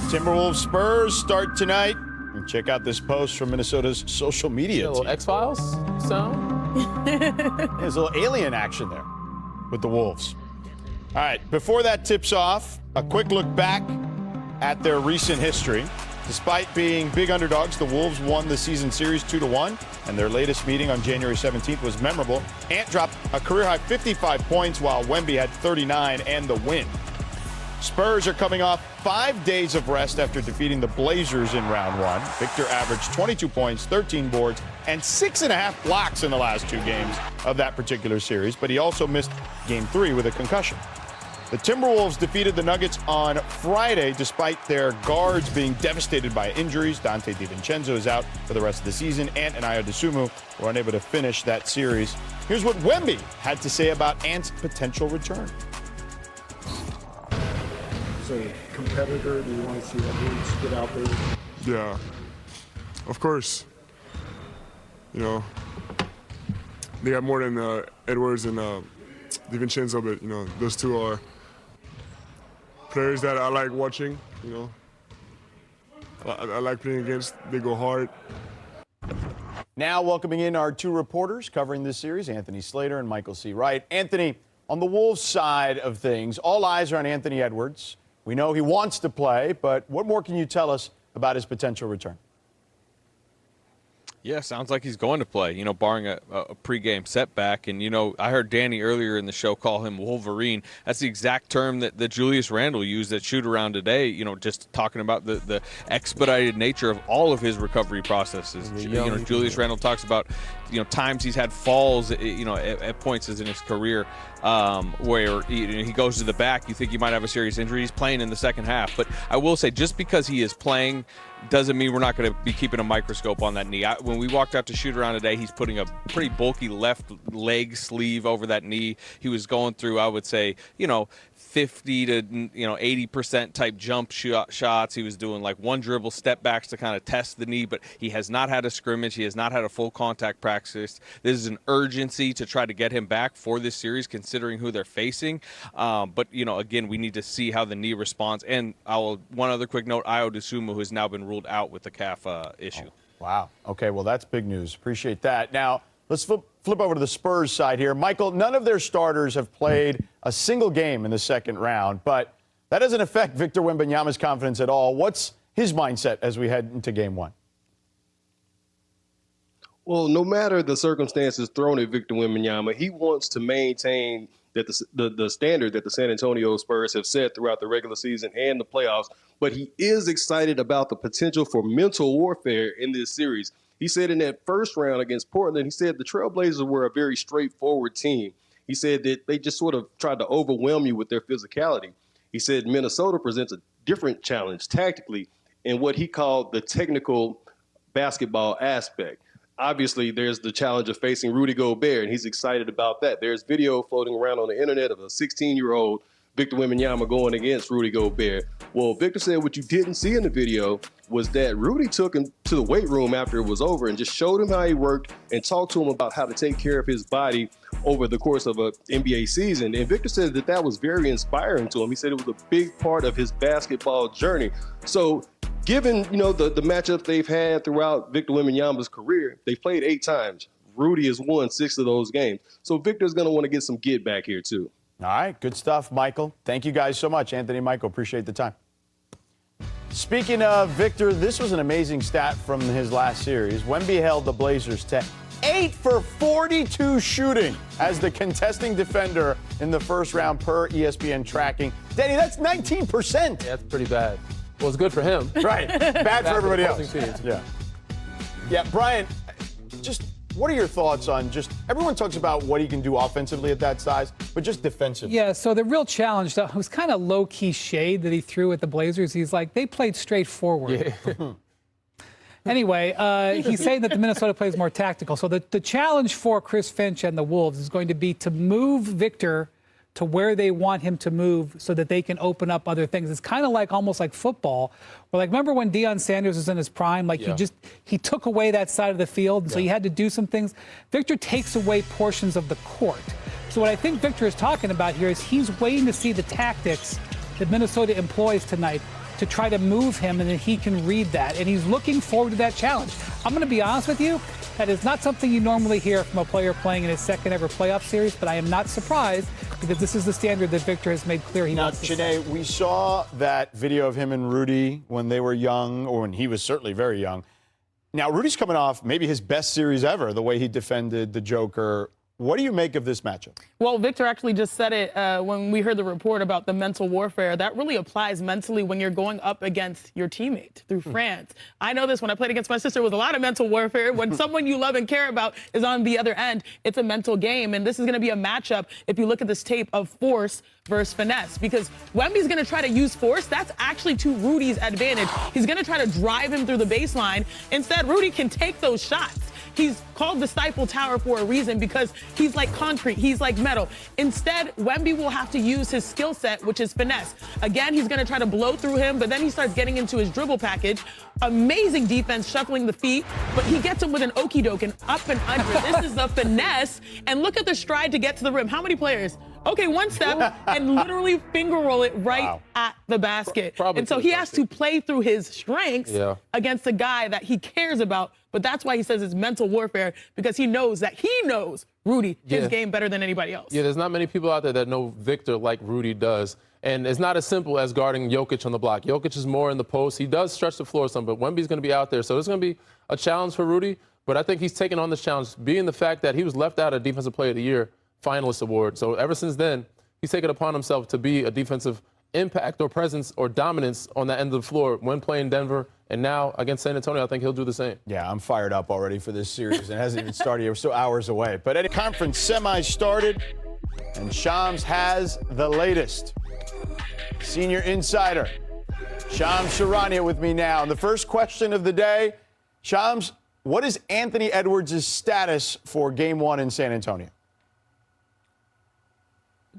Timberwolves Spurs start tonight. And check out this post from Minnesota's social media A little team. X-Files sound? There's a little alien action there with the Wolves. All right, before that tips off, a quick look back at their recent history. Despite being big underdogs, the Wolves won the season series 2-1, and their latest meeting on January 17th was memorable. Ant dropped a career-high 55 points, while Wemby had 39 and the win. Spurs are coming off 5 days of rest after defeating the Blazers in round one. Victor averaged 22 points, 13 boards, and 6.5 blocks in the last 2 games of that particular series, but he also missed Game 3 with a concussion. The Timberwolves defeated the Nuggets on Friday despite their guards being devastated by injuries. Dante DiVincenzo is out for the rest of the season. Ant and Ayo Dosunmu were unable to finish that series. Here's what Wemby had to say about Ant's potential return. As a competitor, do you want to see that dude get out there? Yeah, of course. You know, they got more than Edwards and DiVincenzo, but, you know, those two are players that I like watching, you know. I like playing against. They go hard. Now welcoming in our 2 reporters covering this series, Anthony Slater and Michael C. Wright. Anthony, on the Wolves side of things, all eyes are on Anthony Edwards. We know he wants to play, but what more can you tell us about his potential return? Yeah, sounds like he's going to play, you know, barring a pregame setback. And, you know, I heard Danny earlier in the show call him Wolverine. That's the exact term that Julius Randle used at shoot-around today, you know, just talking about the expedited nature of all of his recovery processes. You know, Julius Randle talks about, you know, times he's had falls, you know, at points in his career where he goes to the back. You think he might have a serious injury. He's playing in the second half. But I will say, just because he is playing doesn't mean we're not going to be keeping a microscope on that knee. When we walked out to shoot around today, he's putting a pretty bulky left leg sleeve over that knee. He was going through, I would say, you know, 50 to 80% type jump shots. He was doing like one dribble step backs to kind of test the knee, but he has not had a scrimmage. He has not had a full contact practice. This is an urgency to try to get him back for this series, considering who they're facing. But, you know, again, we need to see how the knee responds. And one other quick note, Ayo Dosunmu, who has now been ruled out with the calf issue. Oh, wow. Okay, well, that's big news. Appreciate that. Now, let's flip over to the Spurs side here. Michael, none of their starters have played a single game in the second round, but that doesn't affect Victor Wembanyama's confidence at all. What's his mindset as we head into Game 1? Well, no matter the circumstances thrown at Victor Wembanyama, he wants to maintain that the standard that the San Antonio Spurs have set throughout the regular season and the playoffs, but he is excited about the potential for mental warfare in this series. He said in that first round against Portland, he said the Trailblazers were a very straightforward team. He said that they just sort of tried to overwhelm you with their physicality. He said Minnesota presents a different challenge tactically in what he called the technical basketball aspect. Obviously, there's the challenge of facing Rudy Gobert, and he's excited about that. There's video floating around on the internet of a 16-year-old Victor Wembanyama going against Rudy Gobert. Well, Victor said what you didn't see in the video was that Rudy took him to the weight room after it was over and just showed him how he worked and talked to him about how to take care of his body over the course of an NBA season. And Victor said that that was very inspiring to him. He said it was a big part of his basketball journey. So given, you know, the matchups they've had throughout Victor Wembanyama's career, they've played 8 times. Rudy has won 6 of those games. So Victor's going to want to get some get back here, too. All right, good stuff, Michael. Thank you guys so much, Anthony and Michael. Appreciate the time. Speaking of Victor, this was an amazing stat from his last series. Wemby held the Blazers to 8 for 42 shooting as the contesting defender in the first round per ESPN tracking. Danny, that's 19%. Yeah, that's pretty bad. Well, it's good for him. Right. Bad for everybody else. Teams. Yeah, Brian, just what are your thoughts on just everyone talks about what he can do offensively at that size, but just defensively? Yeah, so the real challenge, though, was kind of low-key shade that he threw at the Blazers. He's like, they played straightforward. Yeah. Anyway, he's saying that the Minnesota plays more tactical. So the challenge for Chris Finch and the Wolves is going to be to move Victor to where they want him to move so that they can open up other things. It's kind of like almost like football. Where, like, remember when Deion Sanders was in his prime? Like, he took away that side of the field, and so he had to do some things. Victor takes away portions of the court. So what I think Victor is talking about here is he's waiting to see the tactics that Minnesota employs tonight. to try to move him, and then he can read that. And he's looking forward to that challenge. I'm going to be honest with you, that is not something you normally hear from a player playing in his second ever playoff series, but I am not surprised because this is the standard that Victor has made clear he wants to Janae, set. we saw that video of him and Rudy when they were young, or when he was certainly very young. Now, Rudy's coming off maybe his best series ever, the way he defended the Joker. What do you make of this matchup? Well, Victor actually just said it when we heard the report about the mental warfare. That really applies mentally when you're going up against your teammate through France. I know this when I played against my sister, it was a lot of mental warfare. When someone you love and care about is on the other end, it's a mental game. And this is going to be a matchup, if you look at this tape, of force versus finesse. Because Wemby's going to try to use force. That's actually to Rudy's advantage. He's going to try to drive him through the baseline. Instead, Rudy can take those shots. He's called the Stifle Tower for a reason because he's like concrete, he's like metal. Instead, Wemby will have to use his skill set, which is finesse. Again, he's going to try to blow through him, but then he starts getting into his dribble package. Amazing defense, shuffling the feet, but he gets him with an okie doke and up and under. This is the finesse, and look at the stride to get to the rim. How many players? Okay, one step and literally finger roll it right at the basket. And so he has to play through his strengths against a guy that he cares about. But that's why he says it's mental warfare, because he knows Rudy, his game better than anybody else. Yeah, there's not many people out there that know Victor like Rudy does. And it's not as simple as guarding Jokic on the block. Jokic is more in the post. He does stretch the floor some, but Wemby's going to be out there. So it's going to be a challenge for Rudy. But I think he's taken on this challenge, being the fact that he was left out of Defensive Player of the Year finalist award. So ever since then, he's taken upon himself to be a defensive impact or presence or dominance on that end of the floor when playing Denver. And now against San Antonio, I think he'll do the same. Yeah, I'm fired up already for this series. It hasn't even started yet. We're still hours away. But any conference semi started, and Shams has the latest. Senior insider, Shams Charania with me now. And the first question of the day, Shams, what is Anthony Edwards' status for Game 1 in San Antonio?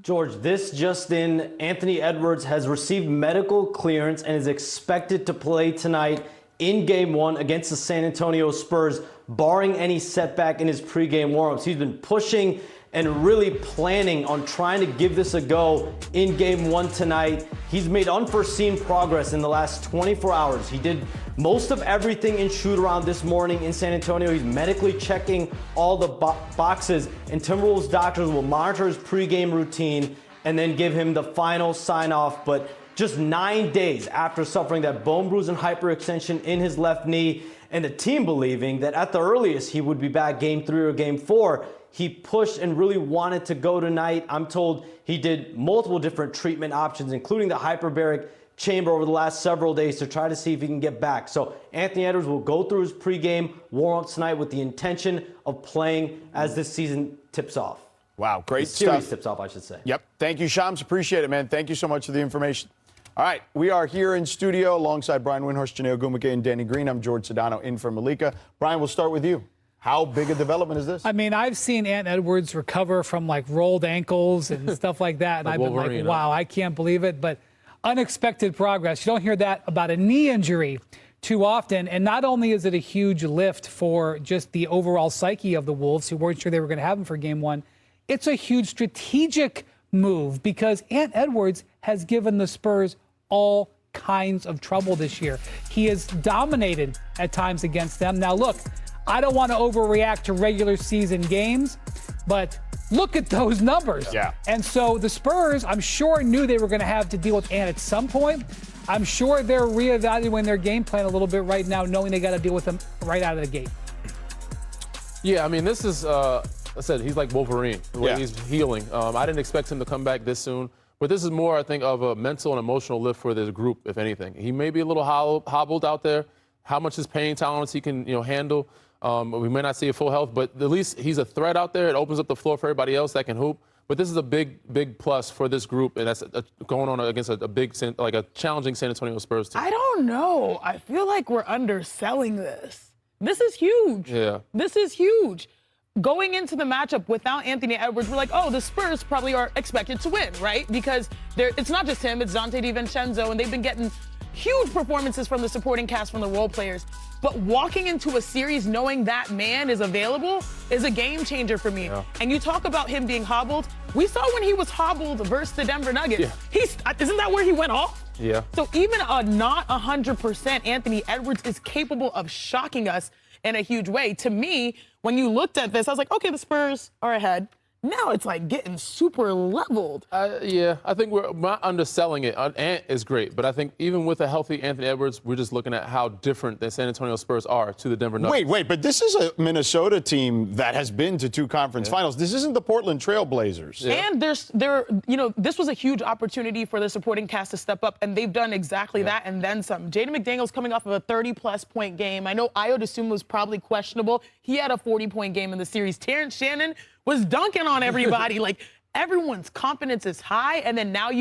George, this just in, Anthony Edwards has received medical clearance and is expected to play tonight in Game 1 against the San Antonio Spurs, barring any setback in his pregame warmups. He's been pushing and really planning on trying to give this a go in Game 1 tonight. He's made unforeseen progress in the last 24 hours. He did most of everything in shoot-around this morning in San Antonio. He's medically checking all the boxes, and Timberwolves doctors will monitor his pregame routine and then give him the final sign-off. But just 9 days after suffering that bone bruise and hyperextension in his left knee, and the team believing that at the earliest he would be back Game 3 or Game 4, he pushed and really wanted to go tonight. I'm told he did multiple different treatment options, including the hyperbaric chamber over the last several days to try to see if he can get back. So Anthony Edwards will go through his pregame warm-up tonight with the intention of playing as this season tips off. Wow, great the series stuff. tips off, I should say. Yep. Thank you, Shams. Appreciate it, man. Thank you so much for the information. All right, we are here in studio alongside Brian Windhorst, Janae Ogumake, and Danny Green. I'm George Sedano in for Malika. Brian, we'll start with you. How big a development is this? I mean, I've seen Ant Edwards recover from like rolled ankles and stuff like that, and I've been like, wow, I can't believe it. But unexpected progress. You don't hear that about a knee injury too often. And not only is it a huge lift for just the overall psyche of the Wolves, who weren't sure they were going to have him for Game 1, it's a huge strategic move because Ant Edwards has given the Spurs all kinds of trouble this year. He has dominated at times against them. Now, look, I don't want to overreact to regular season games, but look at those numbers. Yeah. And so the Spurs, I'm sure, knew they were going to have to deal with Ant at some point. I'm sure they're reevaluating their game plan a little bit right now, knowing they got to deal with him right out of the gate. Yeah, I mean, this is, I said, he's like Wolverine, the way he's healing. I didn't expect him to come back this soon. But this is more, I think, of a mental and emotional lift for this group, if anything. He may be a little hobbled out there. How much his pain tolerance he can, handle. We may not see a full health, but at least he's a threat out there. It opens up the floor for everybody else that can hoop. But this is a big, big plus for this group, and that's going on against a challenging San Antonio Spurs team. I don't know. I feel like we're underselling this. This is huge. Yeah. This is huge. Going into the matchup without Anthony Edwards, we're like, oh, the Spurs probably are expected to win, right? Because it's not just him, it's Dante DiVincenzo, and they've been getting huge performances from the supporting cast, from the role players. But walking into a series knowing that man is available is a game changer for me. Yeah. And you talk about him being hobbled. We saw when he was hobbled versus the Denver Nuggets. Yeah. Isn't that where he went off? Yeah. So even a not 100% Anthony Edwards is capable of shocking us in a huge way. To me, when you looked at this, I was like, okay, the Spurs are ahead. Now it's like getting super leveled. Yeah, I think we're not underselling it. Ant is great, but I think even with a healthy Anthony Edwards, we're just looking at how different the San Antonio Spurs are to the Denver Nuggets. Wait, but this is a Minnesota team that has been to 2 conference finals. This isn't the Portland Trail Blazers. Yeah. And this was a huge opportunity for the supporting cast to step up, and they've done exactly that and then some. Jaden McDaniels coming off of a 30-plus point game. I know Ayo Dosunmu was probably questionable. He had a 40-point game in the series. Terrence Shannon was dunking on everybody. Like, everyone's confidence is high, and then now you